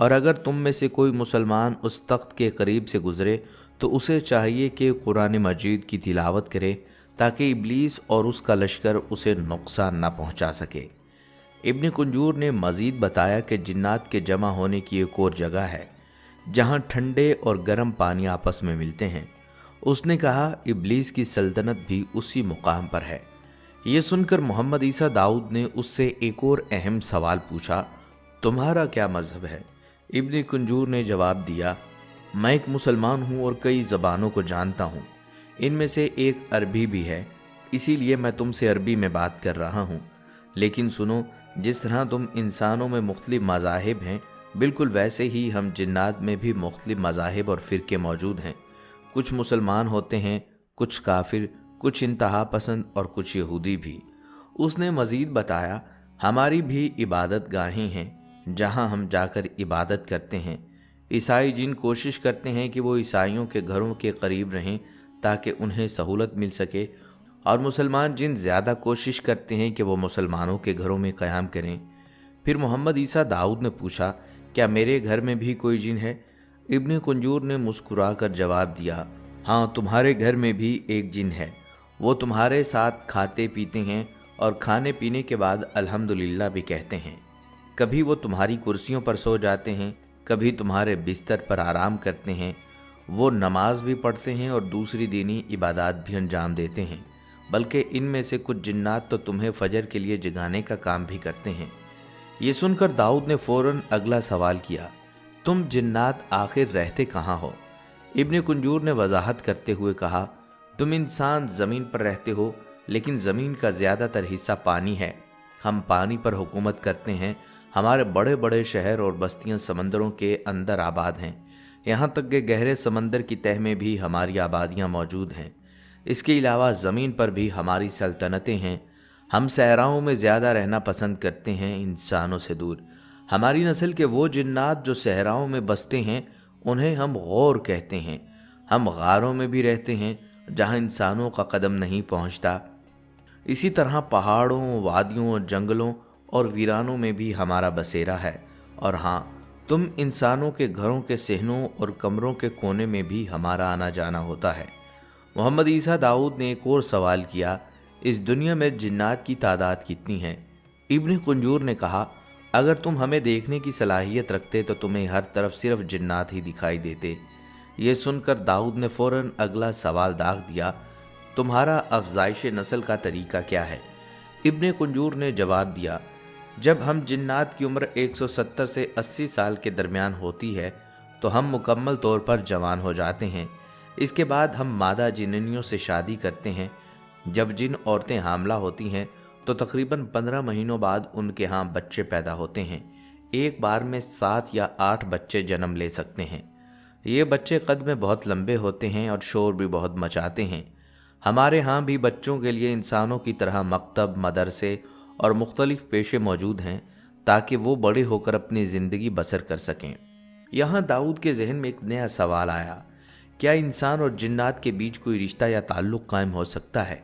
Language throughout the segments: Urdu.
اور اگر تم میں سے کوئی مسلمان اس تخت کے قریب سے گزرے تو اسے چاہیے کہ قرآن مجید کی تلاوت کرے تاکہ ابلیس اور اس کا لشکر اسے نقصان نہ پہنچا سکے۔ ابن کنجور نے مزید بتایا کہ جنات کے جمع ہونے کی ایک اور جگہ ہے جہاں ٹھنڈے اور گرم پانی آپس میں ملتے ہیں۔ اس نے کہا ابلیس کی سلطنت بھی اسی مقام پر ہے۔ یہ سن کر محمد عیسیٰ داؤد نے اس سے ایک اور اہم سوال پوچھا، تمہارا کیا مذہب ہے؟ ابن کنجور نے جواب دیا، میں ایک مسلمان ہوں اور کئی زبانوں کو جانتا ہوں، ان میں سے ایک عربی بھی ہے، اسی لیے میں تم سے عربی میں بات کر رہا ہوں۔ لیکن سنو، جس طرح تم انسانوں میں مختلف مذاہب ہیں، بالکل ویسے ہی ہم جنات میں بھی مختلف مذاہب اور فرقے موجود ہیں۔ کچھ مسلمان ہوتے ہیں، کچھ کافر، کچھ انتہا پسند اور کچھ یہودی بھی۔ اس نے مزید بتایا، ہماری بھی عبادت گاہیں ہیں جہاں ہم جا کر عبادت کرتے ہیں۔ عیسائی جن کوشش کرتے ہیں کہ وہ عیسائیوں کے گھروں کے قریب رہیں تاکہ انہیں سہولت مل سکے، اور مسلمان جن زیادہ کوشش کرتے ہیں کہ وہ مسلمانوں کے گھروں میں قیام کریں۔ پھر محمد عیسیٰ داؤد نے پوچھا، کیا میرے گھر میں بھی کوئی جن ہے؟ ابن کنجور نے مسکرا کر جواب دیا، ہاں، تمہارے گھر میں بھی ایک جن ہے، وہ تمہارے ساتھ کھاتے پیتے ہیں اور کھانے پینے کے بعد الحمدللہ بھی کہتے ہیں۔ کبھی وہ تمہاری کرسیوں پر سو جاتے ہیں، کبھی تمہارے بستر پر آرام کرتے ہیں۔ وہ نماز بھی پڑھتے ہیں اور دوسری دینی عبادات بھی انجام دیتے ہیں، بلکہ ان میں سے کچھ جنات تو تمہیں فجر کے لیے جگانے کا کام بھی کرتے ہیں۔ یہ سن کر داؤد نے فوراً اگلا سوال کیا، تم جنات آخر رہتے کہاں ہو؟ ابن کنجور نے وضاحت کرتے ہوئے کہا، تم انسان زمین پر رہتے ہو، لیکن زمین کا زیادہ تر حصہ پانی ہے، ہم پانی پر حکومت کرتے ہیں، ہمارے بڑے بڑے شہر اور بستیاں سمندروں کے اندر آباد ہیں، یہاں تک کہ گہرے سمندر کی تہہ میں بھی ہماری آبادیاں موجود ہیں۔ اس کے علاوہ زمین پر بھی ہماری سلطنتیں ہیں۔ ہم صحراؤں میں زیادہ رہنا پسند کرتے ہیں، انسانوں سے دور۔ ہماری نسل کے وہ جنات جو صحراؤں میں بستے ہیں انہیں ہم غور کہتے ہیں۔ ہم غاروں میں بھی رہتے ہیں جہاں انسانوں کا قدم نہیں پہنچتا۔ اسی طرح پہاڑوں، وادیوں، جنگلوں اور ویرانوں میں بھی ہمارا بسیرا ہے۔ اور ہاں، تم انسانوں کے گھروں کے صحنوں اور کمروں کے کونے میں بھی ہمارا آنا جانا ہوتا ہے۔ محمد عیسیٰ داؤد نے ایک اور سوال کیا، اس دنیا میں جنات کی تعداد کتنی ہے؟ ابن کنجور نے کہا، اگر تم ہمیں دیکھنے کی صلاحیت رکھتے تو تمہیں ہر طرف صرف جنات ہی دکھائی دیتے۔ یہ سن کر داؤد نے فوراً اگلا سوال داغ دیا، تمہارا افزائش نسل کا طریقہ کیا ہے؟ ابن کنجور نے جواب دیا، جب ہم جنات کی عمر 170 سے 80 سال کے درمیان ہوتی ہے تو ہم مکمل طور پر جوان ہو جاتے ہیں۔ اس کے بعد ہم مادہ جننیوں سے شادی کرتے ہیں۔ جب جن عورتیں حاملہ ہوتی ہیں تو تقریباً 15 مہینوں بعد ان کے ہاں بچے پیدا ہوتے ہیں۔ ایک بار میں 7 یا 8 بچے جنم لے سکتے ہیں۔ یہ بچے قد میں بہت لمبے ہوتے ہیں اور شور بھی بہت مچاتے ہیں۔ ہمارے ہاں بھی بچوں کے لیے انسانوں کی طرح مکتب، مدرسے اور مختلف پیشے موجود ہیں تاکہ وہ بڑے ہو کر اپنی زندگی بسر کر سکیں۔ یہاں داؤد کے ذہن میں ایک نیا سوال آیا، کیا انسان اور جنات کے بیچ کوئی رشتہ یا تعلق قائم ہو سکتا ہے؟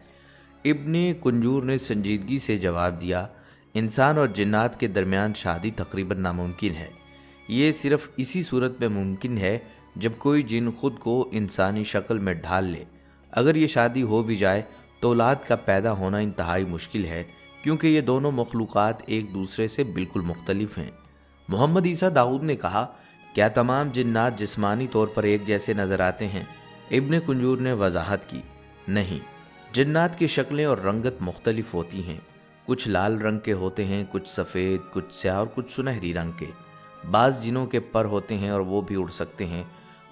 ابن کنجور نے سنجیدگی سے جواب دیا، انسان اور جنات کے درمیان شادی تقریباً ناممکن ہے۔ یہ صرف اسی صورت میں ممکن ہے جب کوئی جن خود کو انسانی شکل میں ڈھال لے۔ اگر یہ شادی ہو بھی جائے تو اولاد کا پیدا ہونا انتہائی مشکل ہے، کیونکہ یہ دونوں مخلوقات ایک دوسرے سے بالکل مختلف ہیں۔ محمد عیسیٰ داؤد نے کہا، کیا تمام جنات جسمانی طور پر ایک جیسے نظر آتے ہیں؟ ابن کنجور نے وضاحت کی، نہیں، جنات کی شکلیں اور رنگت مختلف ہوتی ہیں۔ کچھ لال رنگ کے ہوتے ہیں، کچھ سفید، کچھ سیاہ اور کچھ سنہری رنگ کے۔ بعض جنوں کے پر ہوتے ہیں اور وہ بھی اڑ سکتے ہیں۔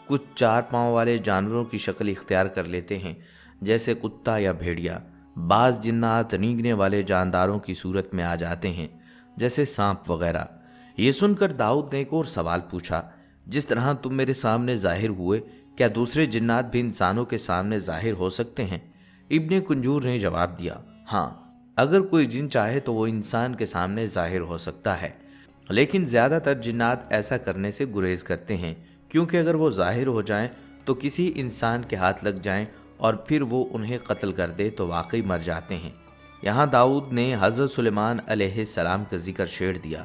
کچھ 4 پاؤں والے جانوروں کی شکل اختیار کر لیتے ہیں، جیسے کتا یا بھیڑیا۔ بعض جنات رینگنے والے جانداروں کی صورت میں آ جاتے ہیں، جیسے سانپ وغیرہ۔ یہ سن کر داؤد نے ایک اور سوال پوچھا، جس طرح تم میرے سامنے ظاہر ہوئے، کیا دوسرے جنات بھی انسانوں کے سامنے ظاہر ہو سکتے ہیں؟ ابن کنجور نے جواب دیا، ہاں، اگر کوئی جن چاہے تو وہ انسان کے سامنے ظاہر ہو سکتا ہے، لیکن زیادہ تر جنات ایسا کرنے سے گریز کرتے ہیں، کیونکہ اگر وہ ظاہر ہو جائیں تو کسی انسان کے ہاتھ لگ جائیں اور پھر وہ انہیں قتل کر دے تو واقعی مر جاتے ہیں۔ یہاں داؤد نے حضرت سلیمان علیہ السلام کا ذکر چھیڑ دیا۔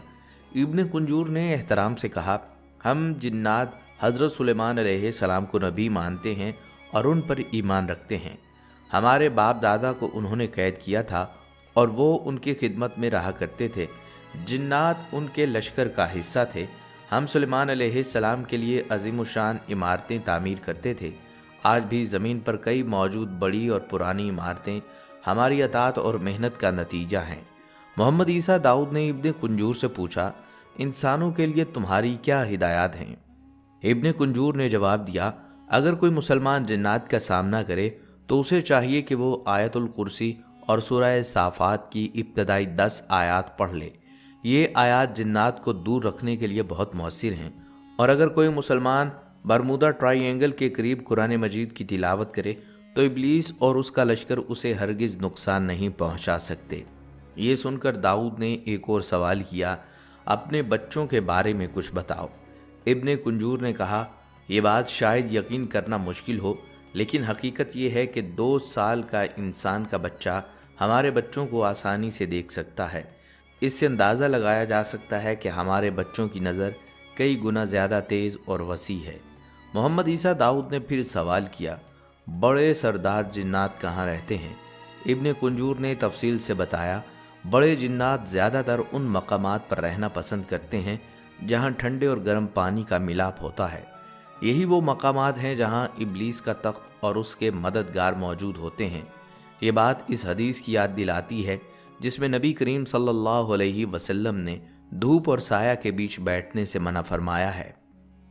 ابن کنجور نے احترام سے کہا، ہم جنات حضرت سلیمان علیہ السلام کو نبی مانتے ہیں اور ان پر ایمان رکھتے ہیں۔ ہمارے باپ دادا کو انہوں نے قید کیا تھا اور وہ ان کی خدمت میں رہا کرتے تھے۔ جنات ان کے لشکر کا حصہ تھے۔ ہم سلیمان علیہ السلام کے لیے عظیم الشان عمارتیں تعمیر کرتے تھے۔ آج بھی زمین پر کئی موجود بڑی اور پرانی عمارتیں ہماری اطاعت اور محنت کا نتیجہ ہیں۔ محمد عیسیٰ داؤد نے ابن کنجور سے پوچھا، انسانوں کے لیے تمہاری کیا ہدایات ہیں؟ ابن کنجور نے جواب دیا، اگر کوئی مسلمان جنات کا سامنا کرے تو اسے چاہیے کہ وہ آیت الکرسی اور سورہ صافات کی ابتدائی 10 آیات پڑھ لے۔ یہ آیات جنات کو دور رکھنے کے لیے بہت مؤثر ہیں، اور اگر کوئی مسلمان برمودا ٹرائی اینگل کے قریب قرآن مجید کی تلاوت کرے تو ابلیس اور اس کا لشکر اسے ہرگز نقصان نہیں پہنچا سکتے۔ یہ سن کر داؤد نے ایک اور سوال کیا، اپنے بچوں کے بارے میں کچھ بتاؤ۔ ابن کنجور نے کہا، یہ بات شاید یقین کرنا مشکل ہو، لیکن حقیقت یہ ہے کہ 2 سال کا انسان کا بچہ ہمارے بچوں کو آسانی سے دیکھ سکتا ہے۔ اس سے اندازہ لگایا جا سکتا ہے کہ ہمارے بچوں کی نظر کئی گنا زیادہ تیز اور وسیع ہے۔ محمد عیسیٰ داؤد نے پھر سوال کیا، بڑے سردار جنات کہاں رہتے ہیں؟ ابن کنجور نے تفصیل سے بتایا، بڑے جنات زیادہ تر ان مقامات پر رہنا پسند کرتے ہیں جہاں ٹھنڈے اور گرم پانی کا ملاپ ہوتا ہے۔ یہی وہ مقامات ہیں جہاں ابلیس کا تخت اور اس کے مددگار موجود ہوتے ہیں۔ یہ بات اس حدیث کی یاد دلاتی ہے جس میں نبی کریم صلی اللہ علیہ وسلم نے دھوپ اور سایہ کے بیچ بیٹھنے سے منع فرمایا ہے،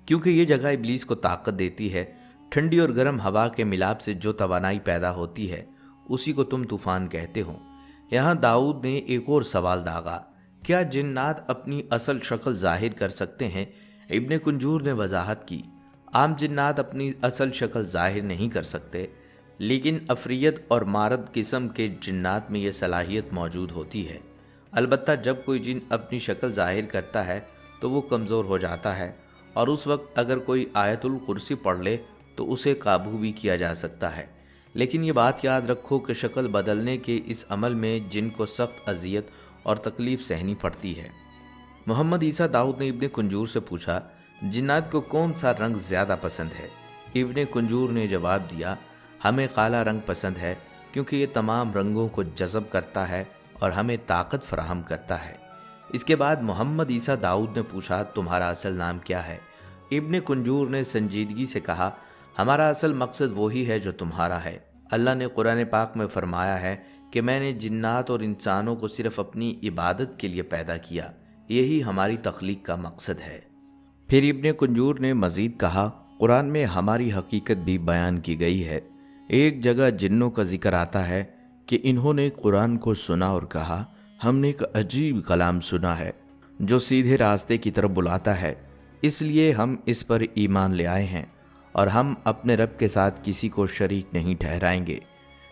کیونکہ یہ جگہ ابلیس کو طاقت دیتی ہے۔ ٹھنڈی اور گرم ہوا کے ملاپ سے جو توانائی پیدا ہوتی ہے اسی کو تم طوفان کہتے ہو۔ یہاں داؤد نے ایک اور سوال داغا، کیا جنات اپنی اصل شکل ظاہر کر سکتے ہیں؟ ابن کنجور نے وضاحت کی، عام جنات اپنی اصل شکل ظاہر نہیں کر سکتے، لیکن عفریت اور مارد قسم کے جنات میں یہ صلاحیت موجود ہوتی ہے۔ البتہ جب کوئی جن اپنی شکل ظاہر کرتا ہے تو وہ کمزور ہو جاتا ہے، اور اس وقت اگر کوئی آیت الکرسی پڑھ لے تو اسے قابو بھی کیا جا سکتا ہے۔ لیکن یہ بات یاد رکھو کہ شکل بدلنے کے اس عمل میں جن کو سخت اذیت اور تکلیف سہنی پڑتی ہے۔ محمد عیسیٰ داؤد نے ابن کنجور سے پوچھا، جنات کو کون سا رنگ زیادہ پسند ہے؟ ابن کنجور نے جواب دیا، ہمیں کالا رنگ پسند ہے، کیونکہ یہ تمام رنگوں کو جذب کرتا ہے اور ہمیں طاقت فراہم کرتا ہے۔ اس کے بعد محمد عیسیٰ داؤد نے پوچھا، تمہارا اصل نام کیا ہے؟ ابن کنجور نے سنجیدگی سے کہا، ہمارا اصل مقصد وہی ہے جو تمہارا ہے۔ اللہ نے قرآن پاک میں فرمایا ہے کہ میں نے جنات اور انسانوں کو صرف اپنی عبادت کے لیے پیدا کیا، یہی ہماری تخلیق کا مقصد ہے۔ پھر ابن کنجور نے مزید کہا، قرآن میں ہماری حقیقت بھی بیان کی گئی ہے۔ ایک جگہ جنوں کا ذکر آتا ہے کہ انہوں نے قرآن کو سنا اور کہا، ہم نے ایک عجیب کلام سنا ہے جو سیدھے راستے کی طرف بلاتا ہے، اس لیے ہم اس پر ایمان لے آئے ہیں اور ہم اپنے رب کے ساتھ کسی کو شریک نہیں ٹھہرائیں گے۔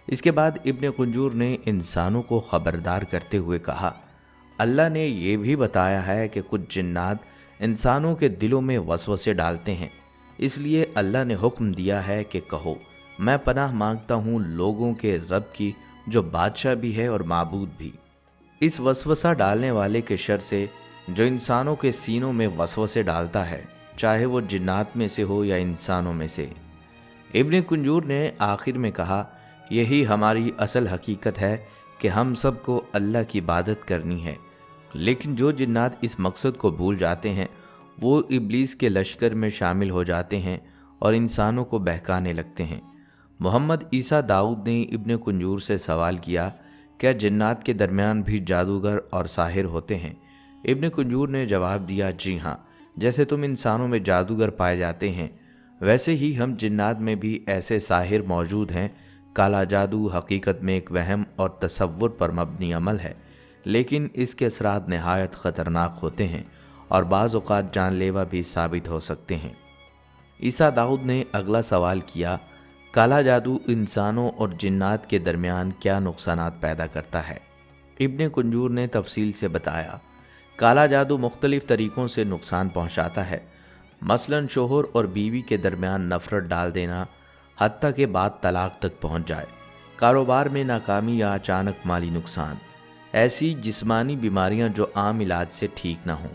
اس کے بعد ابن کنجور نے انسانوں کو خبردار کرتے ہوئے کہا، اللہ نے یہ بھی بتایا ہے کہ کچھ جنات انسانوں کے دلوں میں وسوسے ڈالتے ہیں، اس لیے اللہ نے حکم دیا ہے کہ کہو، میں پناہ مانگتا ہوں لوگوں کے رب کی جو بادشاہ بھی ہے اور معبود بھی، اس وسوسہ ڈالنے والے کے شر سے جو انسانوں کے سینوں میں وسوسے ڈالتا ہے، چاہے وہ جنات میں سے ہو یا انسانوں میں سے۔ ابن کنجور نے آخر میں کہا، یہی ہماری اصل حقیقت ہے کہ ہم سب کو اللہ کی عبادت کرنی ہے، لیکن جو جنات اس مقصد کو بھول جاتے ہیں وہ ابلیس کے لشکر میں شامل ہو جاتے ہیں اور انسانوں کو بہکانے لگتے ہیں۔ محمد عیسیٰ داؤد نے ابن کنجور سے سوال کیا، کیا جنات کے درمیان بھی جادوگر اور ساحر ہوتے ہیں؟ ابن کنجور نے جواب دیا، جی ہاں، جیسے تم انسانوں میں جادوگر پائے جاتے ہیں ویسے ہی ہم جنات میں بھی ایسے ساحر موجود ہیں۔ کالا جادو حقیقت میں ایک وہم اور تصور پر مبنی عمل ہے، لیکن اس کے اثرات نہایت خطرناک ہوتے ہیں اور بعض اوقات جان لیوا بھی ثابت ہو سکتے ہیں۔ عیسیٰ داؤد نے اگلا سوال کیا، کالا جادو انسانوں اور جنات کے درمیان کیا نقصانات پیدا کرتا ہے؟ ابن کنجور نے تفصیل سے بتایا، کالا جادو مختلف طریقوں سے نقصان پہنچاتا ہے، مثلاً شوہر اور بیوی کے درمیان نفرت ڈال دینا، حتیٰ کہ بعد طلاق تک پہنچ جائے، کاروبار میں ناکامی یا اچانک مالی نقصان، ایسی جسمانی بیماریاں جو عام علاج سے ٹھیک نہ ہوں،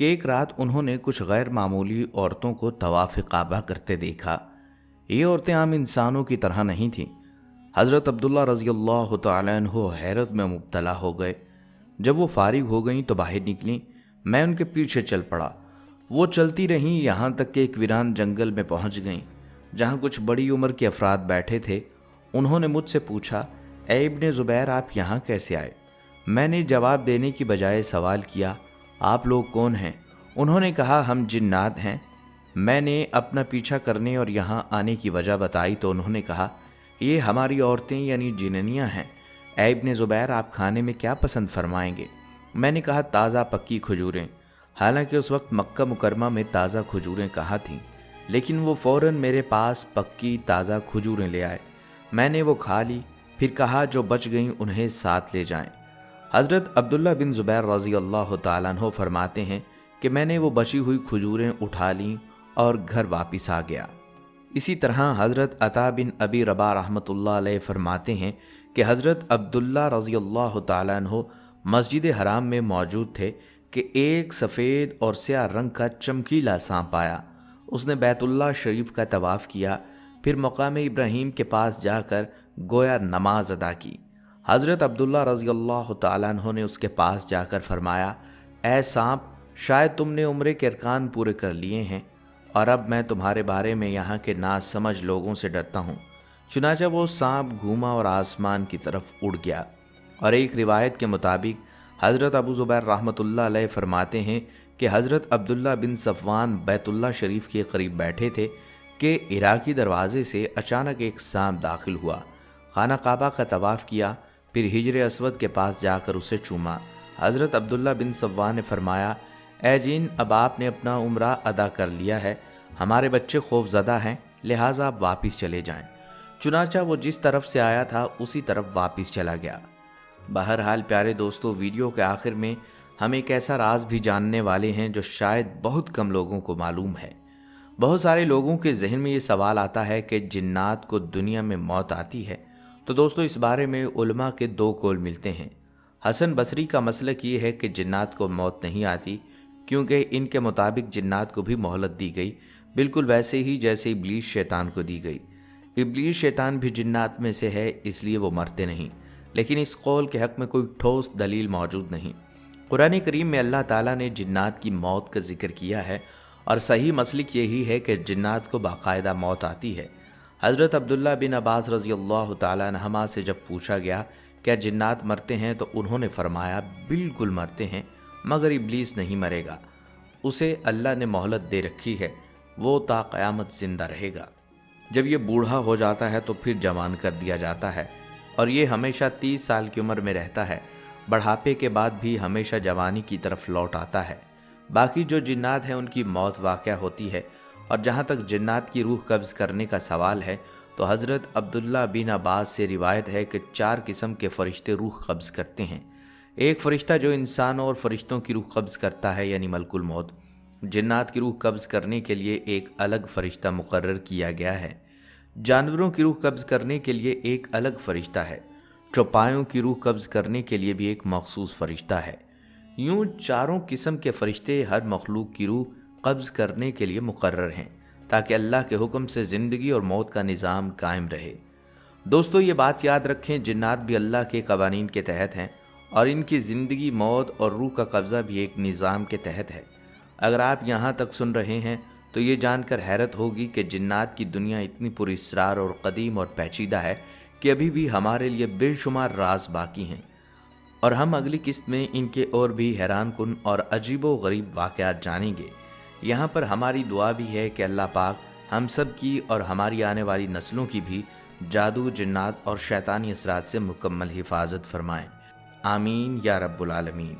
کہ ایک رات انہوں نے کچھ غیر معمولی عورتوں کو طواف کعبہ کرتے دیکھا۔ یہ عورتیں عام انسانوں کی طرح نہیں تھیں۔ حضرت عبداللہ رضی اللہ تعالیٰ عنہ حیرت میں مبتلا ہو گئے۔ جب وہ فارغ ہو گئیں تو باہر نکلیں، میں ان کے پیچھے چل پڑا۔ وہ چلتی رہیں یہاں تک کہ ایک ویران جنگل میں پہنچ گئیں جہاں کچھ بڑی عمر کے افراد بیٹھے تھے۔ انہوں نے مجھ سے پوچھا، اے ابن زبیر، آپ یہاں کیسے آئے؟ میں نے جواب دینے کی بجائے سوال کیا، آپ لوگ کون ہیں؟ انہوں نے کہا، ہم جنات ہیں۔ میں نے اپنا پیچھا کرنے اور یہاں آنے کی وجہ بتائی تو انہوں نے کہا، یہ ہماری عورتیں یعنی جننیاں ہیں۔ اے ابن زبیر، آپ کھانے میں کیا پسند فرمائیں گے؟ میں نے کہا، تازہ پکی کھجوریں۔ حالانکہ اس وقت مکہ مکرمہ میں تازہ کھجوریں کہاں تھیں، لیکن وہ فوراً میرے پاس پکی تازہ کھجوریں لے آئے۔ میں نے وہ کھا لی، پھر کہا جو بچ گئیں انہیں ساتھ لے جائیں۔ حضرت عبداللہ بن زبیر رضی اللہ تعالیٰ عنہ فرماتے ہیں کہ میں نے وہ بچی ہوئی کھجوریں اٹھا لیں اور گھر واپس آ گیا۔ اسی طرح حضرت عطا بن ابی رباح رحمۃ اللہ علیہ فرماتے ہیں کہ حضرت عبداللہ رضی اللہ تعالیٰ عنہ مسجد حرام میں موجود تھے کہ ایک سفید اور سیاہ رنگ کا چمکیلا سانپ آیا۔ اس نے بیت اللہ شریف کا طواف کیا، پھر مقام ابراہیم کے پاس جا کر گویا نماز ادا کی۔ حضرت عبداللہ رضی اللہ تعالیٰ عنہ نے اس کے پاس جا کر فرمایا، اے سانپ، شاید تم نے عمرے کے ارکان پورے کر لیے ہیں اور اب میں تمہارے بارے میں یہاں کے ناسمجھ لوگوں سے ڈرتا ہوں۔ چنانچہ وہ سانپ گھوما اور آسمان کی طرف اڑ گیا۔ اور ایک روایت کے مطابق حضرت ابو زبیر رحمۃ اللہ علیہ فرماتے ہیں کہ حضرت عبداللہ بن صفوان بیت اللہ شریف کے قریب بیٹھے تھے کہ عراقی دروازے سے اچانک ایک سانپ داخل ہوا۔ خانہ کعبہ کا طواف کیا، پھر حجر اسود کے پاس جا کر اسے چوما۔ حضرت عبداللہ بن صفوان نے فرمایا، اے جن، اب آپ نے اپنا عمرہ ادا کر لیا ہے، ہمارے بچے خوف زدہ ہیں، لہٰذا آپ واپس چلے جائیں۔ چنانچہ وہ جس طرف سے آیا تھا اسی طرف واپس چلا گیا۔ بہرحال پیارے دوستو، ویڈیو کے آخر میں ہم ایک ایسا راز بھی جاننے والے ہیں جو شاید بہت کم لوگوں کو معلوم ہے۔ بہت سارے لوگوں کے ذہن میں یہ سوال آتا ہے کہ جنات کو دنیا میں موت آتی ہے؟ تو دوستو، اس بارے میں علماء کے دو قول ملتے ہیں۔ حسن بصری کا مسلک یہ ہے کہ جنات کو موت نہیں آتی، کیونکہ ان کے مطابق جنات کو بھی مہلت دی گئی، بالکل ویسے ہی جیسے ابلیس شیطان کو دی گئی۔ ابلیس شیطان بھی جنات میں سے ہے، اس لیے وہ مرتے نہیں، لیکن اس قول کے حق میں کوئی ٹھوس دلیل موجود نہیں۔ قرآن کریم میں اللہ تعالیٰ نے جنات کی موت کا ذکر کیا ہے، اور صحیح مسلک یہی ہے کہ جنات کو باقاعدہ موت آتی ہے۔ حضرت عبداللہ بن عباس رضی اللہ تعالیٰ عنہما سے جب پوچھا گیا کیا جنات مرتے ہیں تو انہوں نے فرمایا، بالکل مرتے ہیں، مگر ابلیس نہیں مرے گا، اسے اللہ نے مہلت دے رکھی ہے، وہ تا قیامت زندہ رہے گا۔ جب یہ بوڑھا ہو جاتا ہے تو پھر جوان کر دیا جاتا ہے، اور یہ ہمیشہ 30 سال کی عمر میں رہتا ہے، بڑھاپے کے بعد بھی ہمیشہ جوانی کی طرف لوٹ آتا ہے۔ باقی جو جنات ہیں ان کی موت واقع ہوتی ہے۔ اور جہاں تک جنات کی روح قبض کرنے کا سوال ہے تو حضرت عبداللہ بن عباس سے روایت ہے کہ 4 قسم کے فرشتے روح قبض کرتے ہیں۔ ایک فرشتہ جو انسانوں اور فرشتوں کی روح قبض کرتا ہے یعنی ملک الموت۔ جنات کی روح قبض کرنے کے لیے ایک الگ فرشتہ مقرر کیا گیا ہے۔ جانوروں کی روح قبض کرنے کے لیے ایک الگ فرشتہ ہے۔ چوپایوں کی روح قبض کرنے کے لیے بھی ایک مخصوص فرشتہ ہے۔ یوں 4 قسم کے فرشتے ہر مخلوق کی روح قبض کرنے کے لیے مقرر ہیں، تاکہ اللہ کے حکم سے زندگی اور موت کا نظام قائم رہے۔ دوستو، یہ بات یاد رکھیں، جنات بھی اللہ کے قوانین کے تحت ہیں، اور ان کی زندگی، موت اور روح کا قبضہ بھی ایک نظام کے تحت ہے۔ اگر آپ یہاں تک سن رہے ہیں تو یہ جان کر حیرت ہوگی کہ جنات کی دنیا اتنی پر اسرار اور قدیم اور پیچیدہ ہے کہ ابھی بھی ہمارے لیے بے شمار راز باقی ہیں، اور ہم اگلی قسط میں ان کے اور بھی حیران کن اور عجیب و غریب واقعات جانیں گے۔ یہاں پر ہماری دعا بھی ہے کہ اللہ پاک ہم سب کی اور ہماری آنے والی نسلوں کی بھی جادو، جنات اور شیطانی اثرات سے مکمل حفاظت فرمائیں۔ آمین یا رب العالمین۔